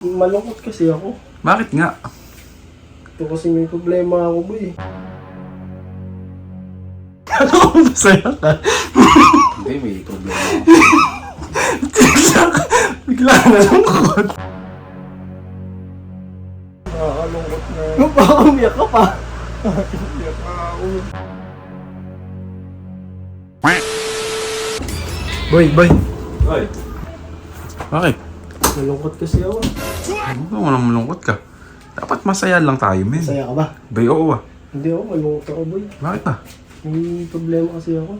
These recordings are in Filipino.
Malungkot kasi ako. Bakit nga? Ito kasi may problema ako, boy. Ano kung masaya ka? Hindi, may problema. Bigla na lungkot. Nakakalungkot na. Baka umiyak ka pa. Umiyak ka ako. Boy. Hoy! Bakit? Malungkot kasi ako. Ano ba walang malungkot ka? Dapat masaya lang tayo, men. Masaya ka ba? Bay, oo ah. Hindi ako, malungkot ako, boy. Bakit ba? May problema kasi ako.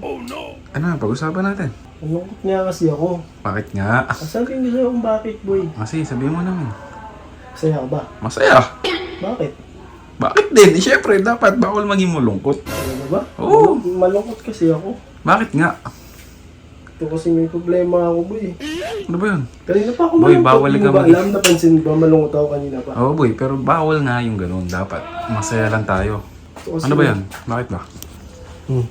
Ano nga, pag-usapan natin. Malungkot nga kasi ako. Bakit nga? Sabihin ko sa'yo kung bakit, boy. Kasi sabihin mo naman. Masaya ka ba? Masaya? Bakit? Bakit din? Eh, syempre, dapat bawal maging malungkot. Ano ba? Oo. Malungkot kasi ako. Bakit nga? Ito kasi may problema ako, boy. Ano ba yun? Kanina pa ako Boy, malungkot. bawal Hindi ka mo ba mag- alam? Napansin ba malungkot ako kanina pa? Oo, boy, pero bawal nga yung ganun. Dapat masaya lang tayo. Ito kasi- Ano ba yan? Bakit ba? Hmm.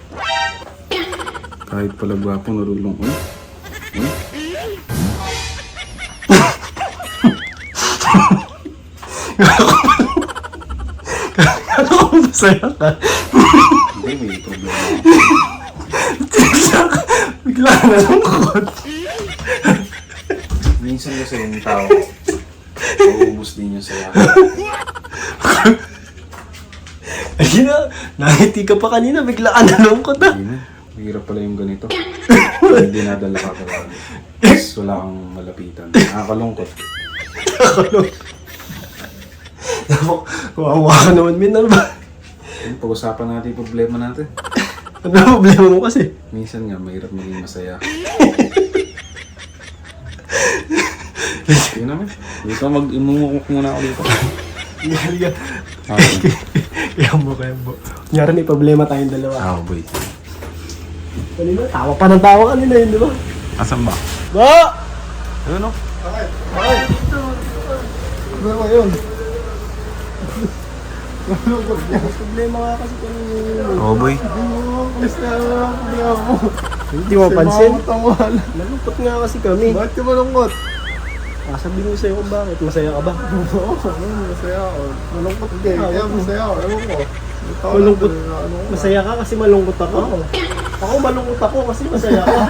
Kahit pala gwapo, narulungkot. Ano kung masaya ka? Hindi, may problema. Bigla na lungkot. Minsan kasi yung tao, mauubos din yung saya. Ayun na, nakiti ka pa kanina, bigla ka nalungkot ah. Hindi na. Mahirap pala yung ganito. Hindi dinadala ka pala. Tapos wala kang malapitan. Nakakalungkot. Kawawa ka naman, Min. Ano ba? Yung pag-usapan natin yung problema natin. Ano ang problema mo kasi? Minsan nga, mahirap maging masaya. Yun naman. Dito, imumukok muna ako dito. Okay. Kaya mo. Kunyari may problema tayong dalawa. Oo, boy. Kanina, tawa pa ng tawa kanina yun, di ba? Asan ba? Ba! Ayun o. Bakit? Ano ba yun? Malungkot niya. Problema nga kasi kanina. Oo, boy. Kamusta ang problema mo? Hindi mo pansin? Malungkot nga kasi kami. Bakit ka malungkot? Sabihin ko sa'yo kung bakit. Masaya ka ba? Oo, masaya ako. Malungkot ka eh. Kaya masaya ako. Ewan ko. Malungkot. Masaya ka kasi malungkot ako. Ako malungkot ako kasi masaya ka.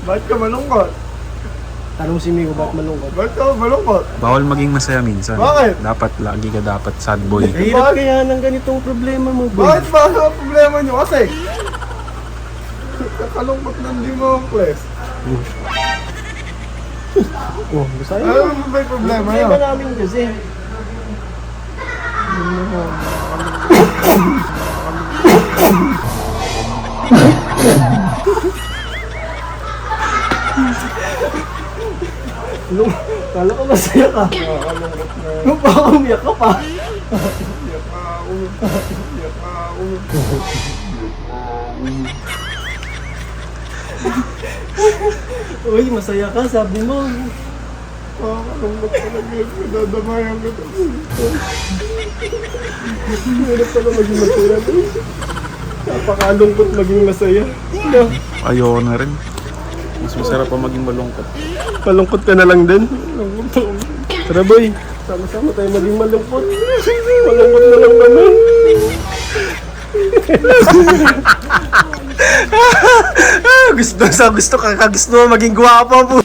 Bakit ka malungkot? Tanong si Miko, bakit malungkot? Bakit ka malungkot? Bawal maging masaya minsan. Bakit? Dapat, lagi ka dapat sad boy. Hirap kaya ng ganitong problema mo, boy. Bakit ba ang problema nyo? Kasi kakalungkot ng limang quest. Oh, masaya. Ano ba yung problema yun? Problema namin kasi. Kala ko masaya ka. Nakakalungkot na. Baka umiyak ka pa. Iyak ka ako. Iyak ka ako. Uy, masaya ka, sabi mo. Nakakalungkot talaga yun. Nadadamayan ka to. Hirap pala maging masaya. Napakalungkot maging masaya. Ayoko na rin. Mas masarap pa maging malungkot. Malungkot ka na lang din. Tara boy, sama-sama tayo maging malungkot. Malungkot na lang naman. gusto mo maging gwapo po.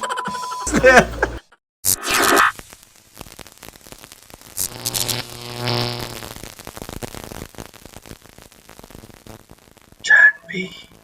John B.